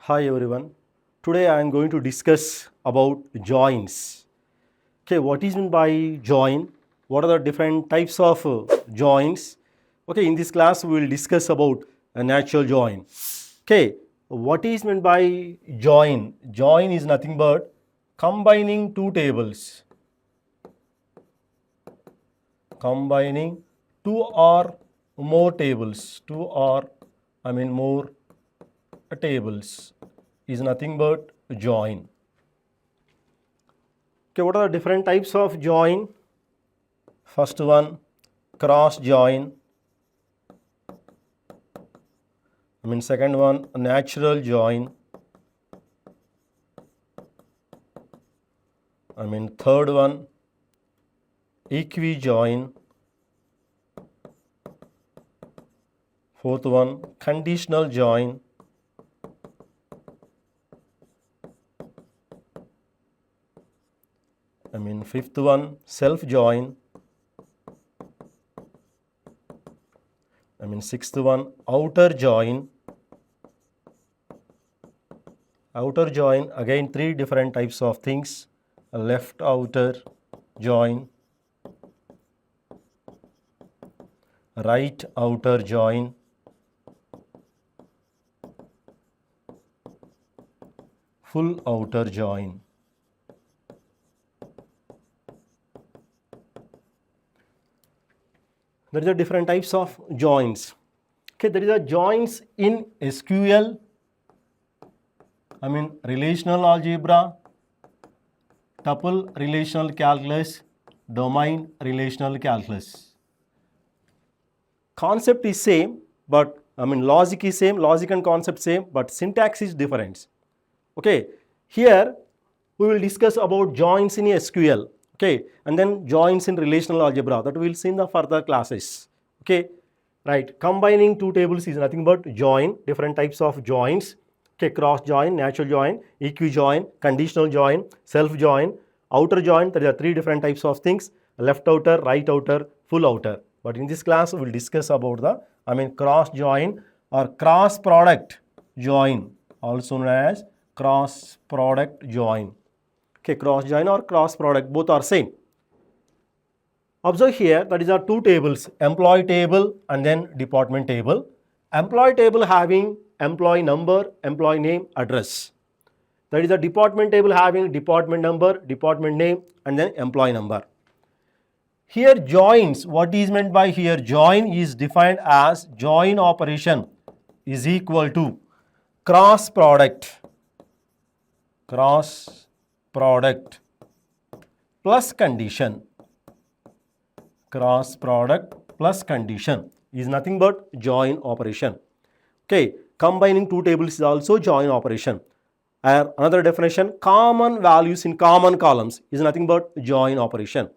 Hi everyone. Today I am going to discuss about joins. Okay, what is meant by join? What are the different types of joins? Okay, in this class we will discuss about a natural join. Okay, what is meant by join? Join is nothing but combining two tables. Combining two or more tables. More tables is nothing but join. Okay, what are the different types of join? First one, cross join. Second one, natural join. Third one, equi join. Fourth one, conditional join. Fifth one, self join. Sixth one, outer join. Outer join, again three different types of things. Left outer join, right outer join, full outer join. There is a different types of joins. Okay, there is a joins in SQL, relational algebra, tuple relational calculus, domain relational calculus. Concept is same, but logic is same, logic and concept same, but syntax is different. Okay, here we will discuss about joins in SQL. Okay, and then joins in relational algebra, that we will see in the further classes. Okay, right, combining two tables is nothing but join, different types of joins. Okay, cross join, natural join, equi join, conditional join, self join, outer join. There are three different types of things: left outer, right outer, full outer. But in this class we will discuss about the cross join or cross product join, also known as cross product join. Okay, cross join or cross product, both are same. Observe here, that is our two tables, employee table and then department table. Employee table having employee number, employee name, address. That is the department table having department number, department name and then employee number. Here joins, what is meant by here? Join is defined as join operation is equal to cross product plus condition. Cross product plus condition is nothing but join operation. Okay, combining two tables is also join operation. Another definition, common values in common columns is nothing but join operation.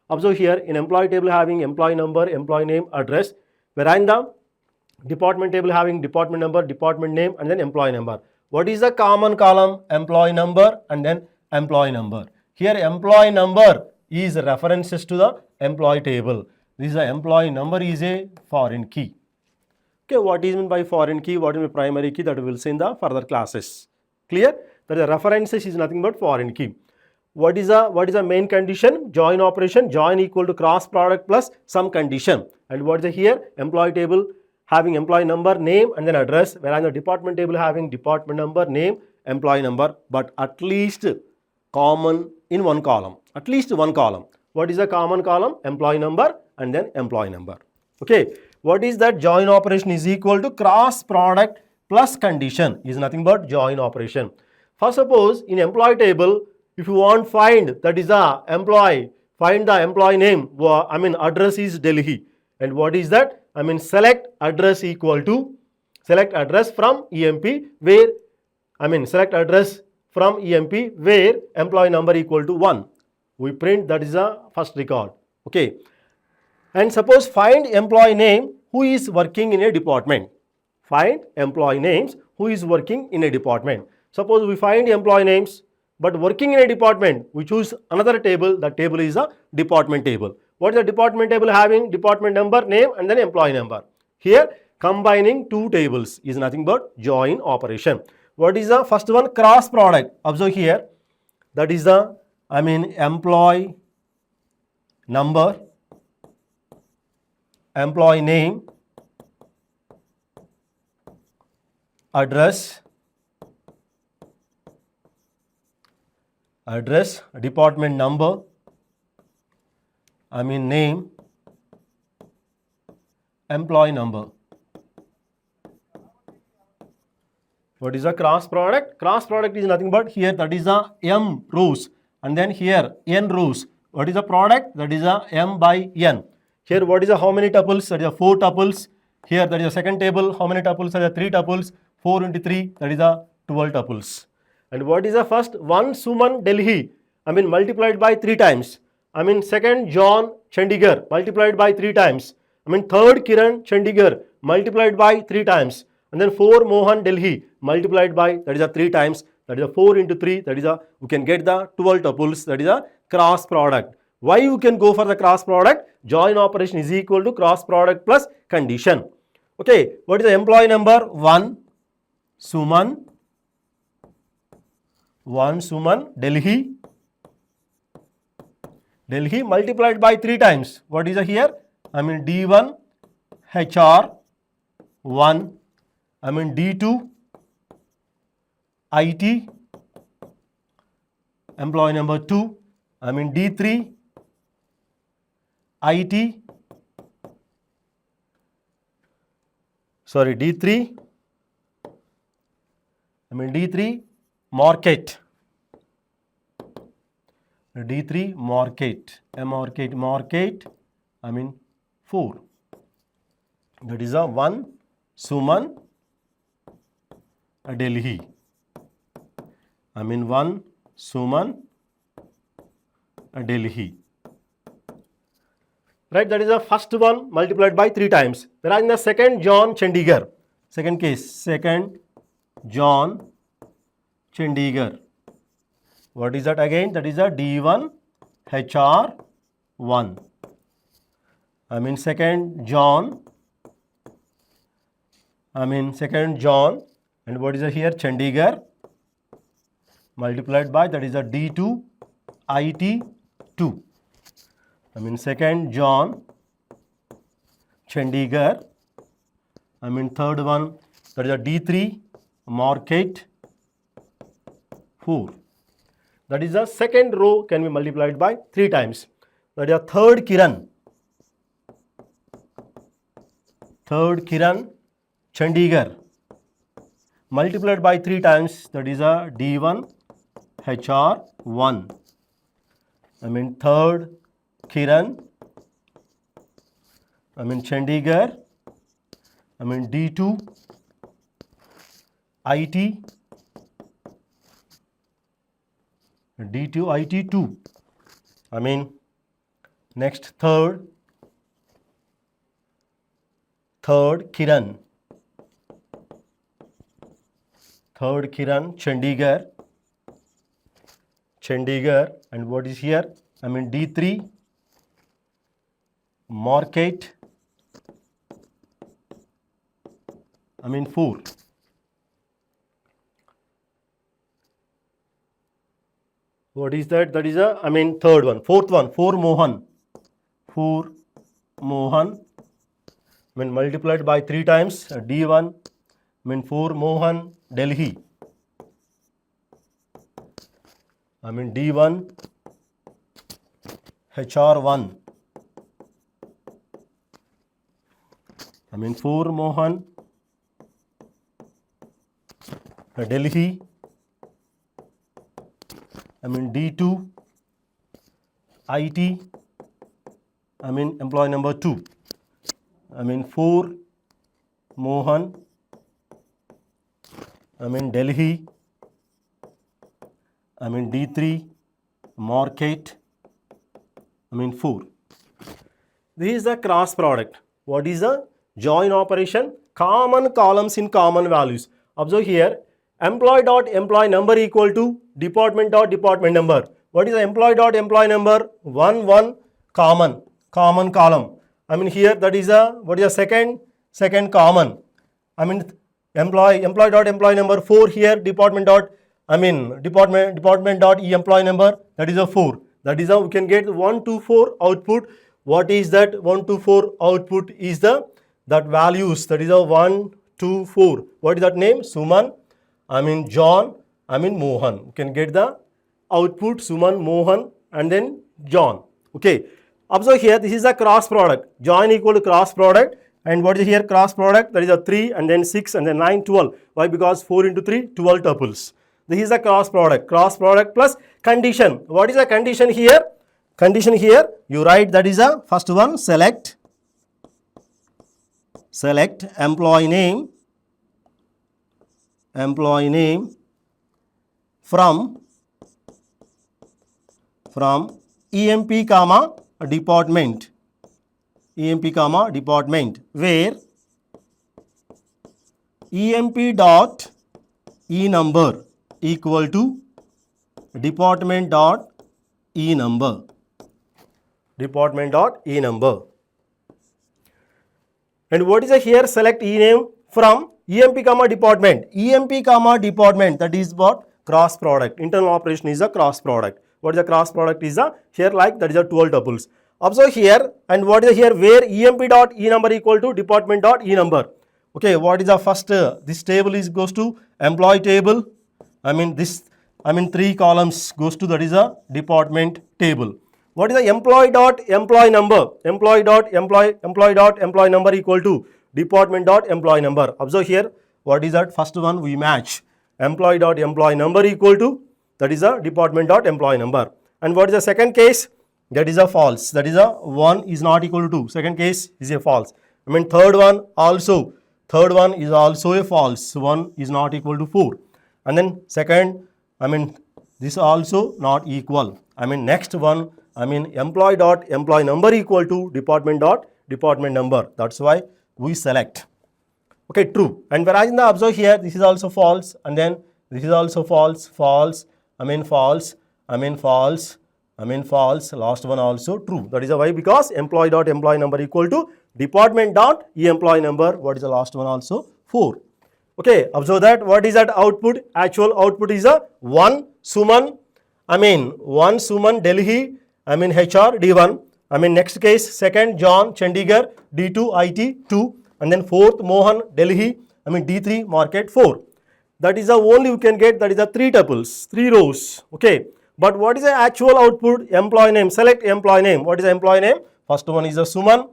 Observe here, in employee table having employee number, employee name, address, whereas in the department table having department number, department name and then employee number. What is the common column? Employee number and then employee number. Here employee number is references to the employee table. This is the employee number is a foreign key. Okay, what is meant by foreign key? What is the primary key? That we will see in the further classes. Clear? That the references is nothing but foreign key. What is the main condition? Join operation. Join equal to cross product plus some condition. And what is the here? Employee table having employee number, name and then address, whereas the department table having department number, name, employee number, but at least common in one column. At least one column. What is the common column? Employee number and then employee number. Okay. What is that? Join operation is equal to cross product plus condition is nothing but join operation. First, suppose in employee table, if you want find, that is the employee, find the employee name, address is Delhi. And what is that? Select address equal to, select address from EMP where, select address from EMP where employee number equal to 1. We print, that is the first record. Okay. And suppose find employee name who is working in a department. Find employee names who is working in a department. Suppose we find employee names but working in a department, we choose another table. The table is a department table. What is the department table having? Department number, name and then employee number. Here combining two tables is nothing but join operation. What is the first one? Cross product. Observe here. That is the, employee number, employee name, address, department number, name, employee number. What is a cross product? Cross product is nothing but here, that is a m rows, and then here n rows. What is the product? That is a m by n. Here what is a how many tuples? That is a 4 tuples. Here that is a second table. How many tuples? That is a 3 tuples. 4 into 3, that is a 12 tuples. And what is the first? 1 Suman Delhi, multiplied by 3 times. Second John Chandigarh, multiplied by 3 times. Third Kiran Chandigarh, multiplied by 3 times. And then 4 Mohan Delhi, multiplied by, that is a 3 times. That is a 4 into 3, that is a, we can get the 12 tuples, that is a cross product. Why you can go for the cross product? Join operation is equal to cross product plus condition. Okay, what is the employee number? 1 Suman, Delhi, multiplied by 3 times. What is here? D1 HR 1, D2 IT, employee number 2, D3 IT, D3 market, D3 market, market, 4. That is a 1 Suman Delhi. 1 Suman Delhi. Right, that is the first one multiplied by 3 times. Whereas in the second John Chandigarh, second case, second John Chandigarh. What is that again? That is a D1 HR 1. Second John, and what is here? Chandigarh, multiplied by, that is a D2 IT 2. Second John Chandigarh, third one, that is a D3 market 4. That is the second row can be multiplied by 3 times. That is a third Kiran, Chandigarh, multiplied by 3 times. That is a D1 HR 1. Third Kiran, Chandigarh, D2 IT, D2 IT 2. Next third Kiran, Chandigarh, and what is here? D3 market, 4. What is that? That is a, third one. Fourth one, 4 Mohan, multiplied by 3 times. D1, 4 Mohan Delhi, D1 HR 1, 4 Mohan Delhi, D2 IT, employee number 2, 4 Mohan Delhi, D3 market, 4. This is the cross product. What is the join operation? Common columns in common values. Observe here, employee dot employee number equal to department dot department number. What is the employee dot employee number? 1 common column. Here that is a, what is the second common. employee dot employee number 4 here, department dot dot e employee number, that is a 4. That is how we can get 1 to 4 output. What is that 1 to 4 output is that values, that is a 1 to 4. What is that name? Suman, John, Mohan. You can get the output Suman, Mohan and then John. Okay. Observe here, this is a cross product. Join equal to cross product. And what is here cross product? That is a 3 and then 6 and then 9, 12. Why? Because 4 into 3, 12 tuples. This is a cross product. Cross product plus condition. What is the condition here? Condition here, you write, that is a first one, select employee name from EMP comma department, where EMP dot E number equal to department dot E number. And what is the here? Select E name from EMP comma department. That is what? Cross product. Internal operation is a cross product. What is the cross product is a here like that is a 12 tuples. Observe here, and what is here? Where EMP dot E number equal to department dot E number. Okay, what is the first? This table is goes to employee table. Three columns goes to, that is a department table. What is the employee dot employee number? Employee dot employee number equal to department dot employee number. Observe here, what is that? First one we match. Employee dot employee number equal to, that is a department dot employee number. And what is the second case? That is a false. That is a 1 is not equal to 2. Second case is a false. Third one is also a false. 1 is not equal to 4. And then second, this also not equal. Next one, employee dot employee number equal to department dot department number. That's why we select. Okay, true. And whereas in the observe here, this is also false, and then this is also false. False. Last one also true. That is why, because employee dot employee number equal to department dot E employee number. What is the last one also? 4. Okay, observe that. What is that output? Actual output is a 1 Suman, 1 Suman Delhi, HR D1. Next case, second John Chandigarh D2 IT 2, and then fourth Mohan Delhi, D3 market 4. That is the only you can get, that is the 3 tuples, 3 rows. Okay, but what is the actual output? Employee name. Select employee name. What is the employee name? First one is a Suman,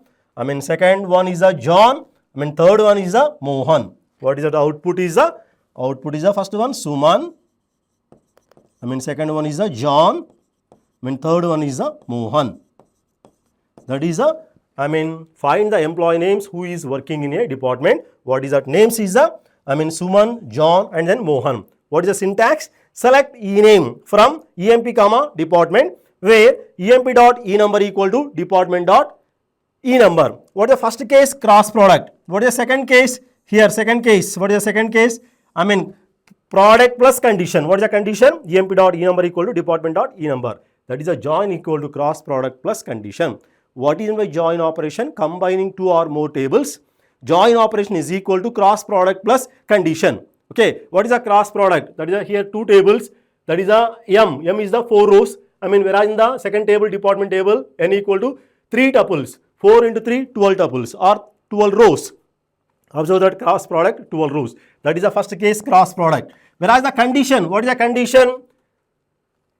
second one is a John, third one is a Mohan. What is that output is a? Output is the first one Suman, second one is a John, third one is a Mohan. That is a, find the employee names who is working in a department. What is that names is a, Suman, John and then Mohan. What is the syntax? Select E name from EMP comma department, where EMP dot E number equal to department dot E number. What is the first case? Cross product. What is the second case? Here, second case. What is the second case? Product plus condition. What is the condition? EMP dot E number equal to department dot E number. That is a join equal to cross product plus condition. What is my join operation? Combining 2 or more tables. Join operation is equal to cross product plus condition. Okay, what is a cross product? That is a here 2 tables. That is a M. M is the 4 rows. Whereas in the second table, department table, N equal to 3 tuples. 4 into 3, 12 tuples or 12 rows. Observe that cross product, 12 rows. That is the first case, cross product. Whereas the condition, what is the condition?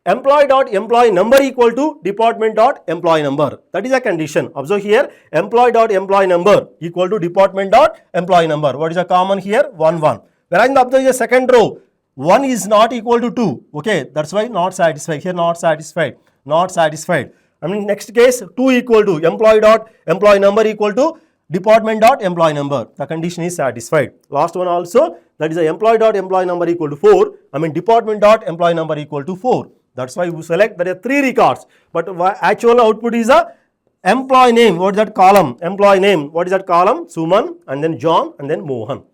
Employee dot employee number equal to department dot employee number. That is a condition. Observe here, employee dot employee number equal to department dot employee number. What is the common here? 1, 1. Whereas in the second row, 1 is not equal to 2. Okay, that's why not satisfied. Here not satisfied. Not satisfied. Next case, 2 equal to employee dot employee number equal to department dot employee number. The condition is satisfied. Last one also, that is the employee dot employee number equal to 4. Department dot employee number equal to 4. That's why we select, there are 3 records. But actual output is a employee name. What is that column? Employee name. What is that column? Suman and then John and then Mohan.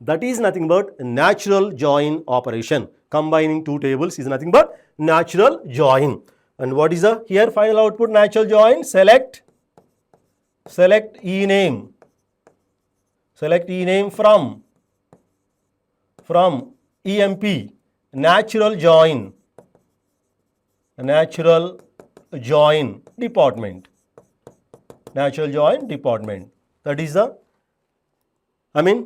That is nothing but natural join operation. Combining 2 tables is nothing but natural join. And what is the here final output? Natural join. Select E name. Select E name from from EMP, natural join department. Natural join department. That is the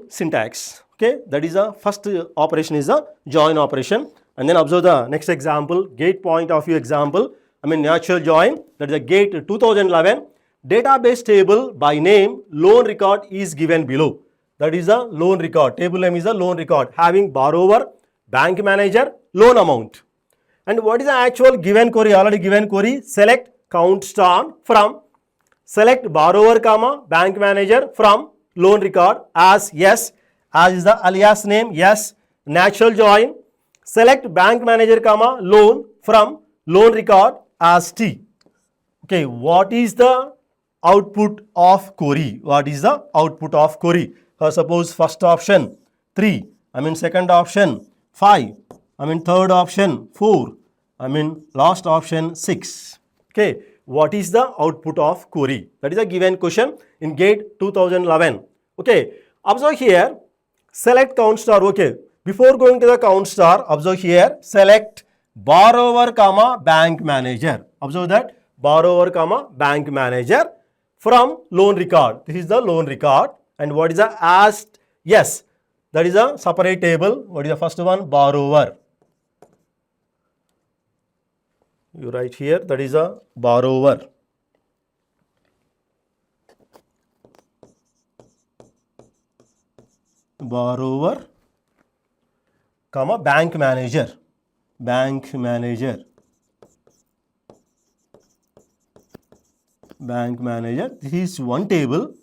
syntax. Okay, that is the first operation is the join operation. And then observe the next example, gate point of view example. Natural join, that is a gate 2011. Database table by name loan record is given below. That is the loan record. Table name is the loan record having borrower, bank manager, loan amount. And what is the actual given query? Already given query. Select count star from select borrower comma bank manager from loan record as yes, as is the alias name yes, natural join. Select bank manager comma loan from loan record as T. Okay, what is the output of query? What is the output of query? Suppose first option 3, second option 5, third option 4, last option 6. Okay, what is the output of query? That is a given question in gate 2011. Okay, observe here, select count star. Okay, before going to the count star, observe here, select borrower comma bank manager. Observe that, borrower comma bank manager from loan record. This is the loan record. And what is the asked? Yes, that is a separate table. What is the first one? Borrower. You write here, that is a borrower. Borrower comma bank manager. Bank manager. Bank manager. This is one table.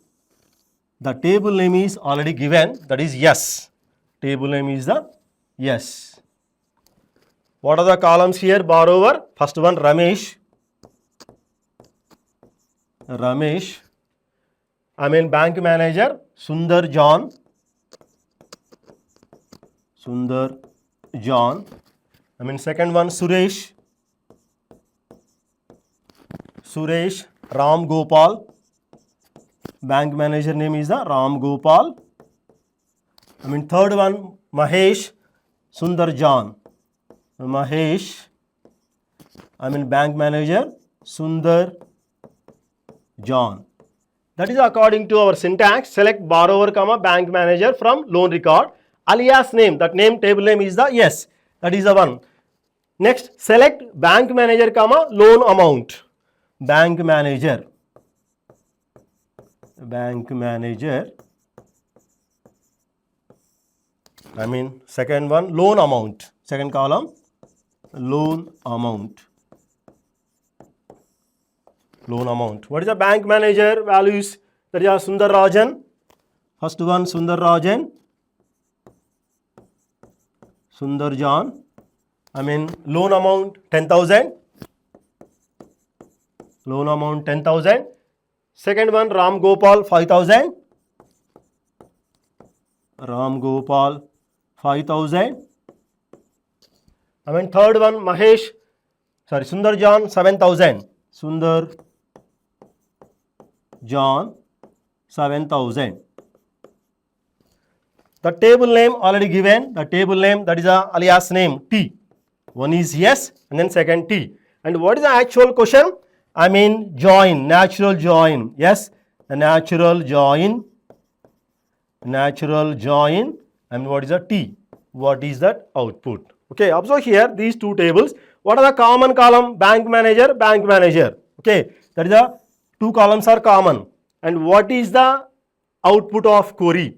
The table name is already given, that is yes. Table name is the yes. What are the columns here? Borrower, first one Ramesh. Ramesh. Bank manager Sundar John. Sundar John. Second one Suresh. Suresh Ram Gopal. Bank manager name is the Ram Gopal. Third one Mahesh Sundar John. Mahesh. Bank manager Sundar John. That is according to our syntax. Select borrower comma bank manager from loan record. Alias name, that name table name is the yes. That is the one. Next, select bank manager comma loan amount. Bank manager. Bank manager. Second one loan amount. Second column loan amount. Loan amount. What is the bank manager values? That is Sundar Rajan. First one Sundar Rajan. Sundar John. Loan amount 10,000. Loan amount 10,000. Second one Ram Gopal 5,000. Ram Gopal 5,000. Third one Sundar John 7,000. Sundar John 7,000. The table name already given. The table name, that is a alias name T. One is yes and then second T. And what is the actual question? Join, natural join. Yes, the natural join. Natural join. And what is the T? What is that output? Okay, observe here these two tables. What are the common column? Bank manager, bank manager. Okay, that is the two columns are common. And what is the output of query?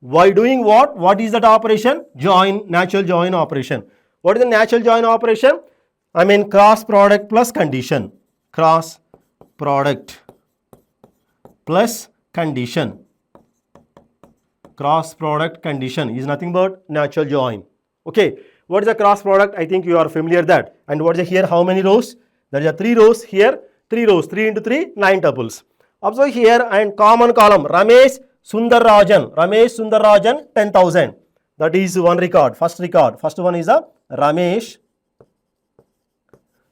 Why doing what? What is that operation? Join, natural join operation. What is the natural join operation? Cross product plus condition. Cross product plus condition. Cross product condition is nothing but natural join. Okay, what is the cross product? I think you are familiar that. And what is here? How many rows? There is 3 rows here. 3 rows. 3 into 3, 9 tuples. Observe here and common column Ramesh Sundar Rajan. Ramesh Sundar Rajan 10,000. That is one record. First record. First one is a Ramesh.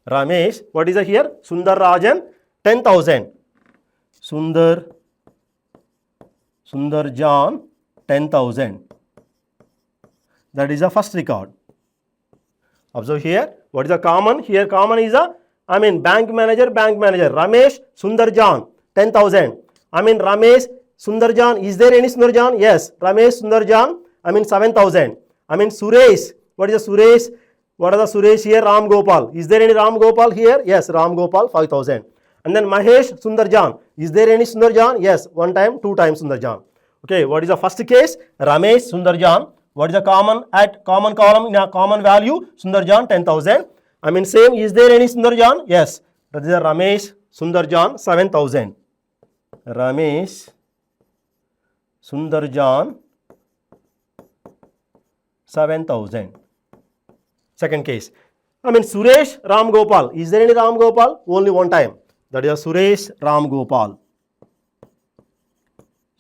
Ramesh. What is here? Sundar Rajan 10,000. Sundar John 10,000. That is the first record. Observe here, what is the common? Here common is a, bank manager, Ramesh Sundarjan, 10,000. Ramesh Sundarjan, is there any Sundarjan? Yes, Ramesh Sundarjan, 7,000. Suresh, what is the Suresh? What are the Suresh here? Ram Gopal. Is there any Ram Gopal here? Yes, Ram Gopal, 5,000. And then Mahesh Sundarjan. Is there any Sundarjan? Yes, one time, two times Sundarjan. Okay, what is the first case? Ramesh Sundarjan. What is the common at common column in a common value? Sundarjan, 10,000. Same, is there any Sundarjan? Yes, that is the Ramesh Sundarjan, 7,000. Ramesh Sundarjan, 7,000. Second case. Suresh Ram Gopal. Is there any Ram Gopal? Only one time. That is a Suresh Ram Gopal.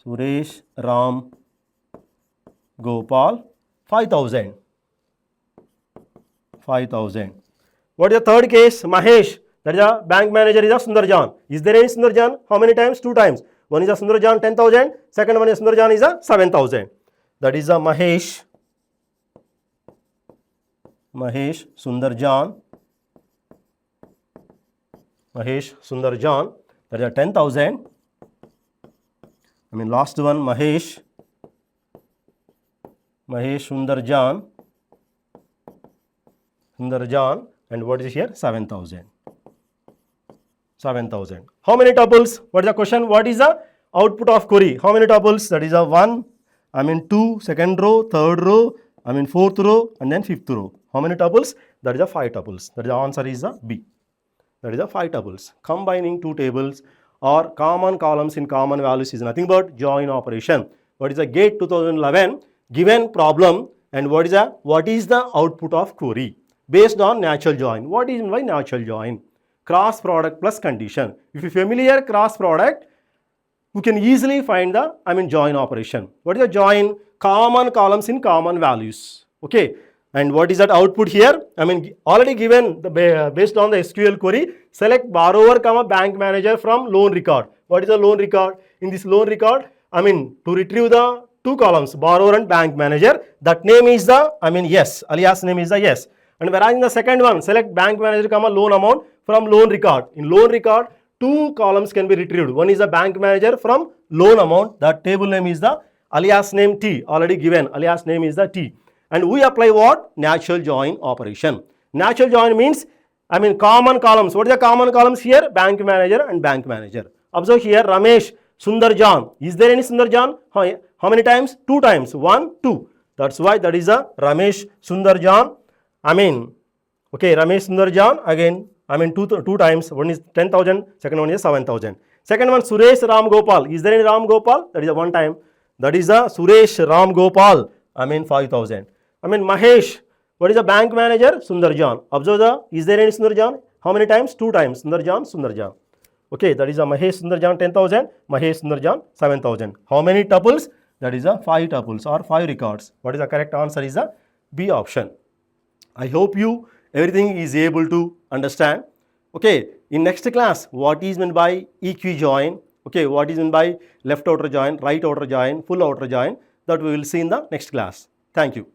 Suresh Ram Gopal, 5,000. 5,000. What is the third case? Mahesh. That is a bank manager is a Sundarjan. Is there any Sundarjan? How many times? Two times. One is a Sundarjan, 10,000. Second one is Sundarjan is a 7,000. That is a Mahesh. Mahesh Sundarjan. Mahesh Sundarjan. That is a 10,000. Last one, Mahesh Sundarjan. And what is here? 7,000. 7,000. How many tuples? What is the question? What is the output of query? How many tuples? That is a 1, 2, second row, third row, fourth row, and then fifth row. How many tuples? That is a 5 tuples. That is the answer is a B. That is a 5 tuples. Combining two tables or common columns in common values is nothing but join operation. What is the GATE 2011 given problem, and what is the output of query based on natural join? What is by natural join? Cross product plus condition. If you are familiar cross product, you can easily find the join operation. What is the join? Common columns in common values. Okay. And what is that output here? Already given based on the SQL query, select borrower, bank manager from loan record. What is the loan record? In this loan record, to retrieve the two columns, borrower and bank manager, that name is the, yes, alias name is the yes. And whereas in the second one, select bank manager, loan amount from loan record. In loan record, two columns can be retrieved. One is the bank manager from loan amount. That table name is the alias name T, already given. Alias name is the T. And we apply what? Natural join operation. Natural join means, common columns. What is the common columns here? Bank manager and bank manager. Observe here, Ramesh Sundarjan. Is there any Sundarjan? How many times? 2 times. 1, 2. That's why that is a Ramesh Sundarjan. Okay, Ramesh Sundarjan again. Two times. One is 10,000. Second one is 7,000. Second one, Suresh Ram Gopal. Is there any Ram Gopal? That is a one time. That is a Suresh Ram Gopal. 5,000. Mahesh. What is the bank manager? Sundarjan. Observe is there any Sundarjan? How many times? 2 times. Sundarjan. Okay, that is a Mahesh Sundarjan 10,000. Mahesh Sundarjan 7,000. How many tuples? That is a 5 tuples or 5 records. What is the correct answer? Is the B option. I hope you everything is able to understand. Okay, in next class, what is meant by EQ join? Okay, what is meant by left outer join, right outer join, full outer join? That we will see in the next class. Thank you.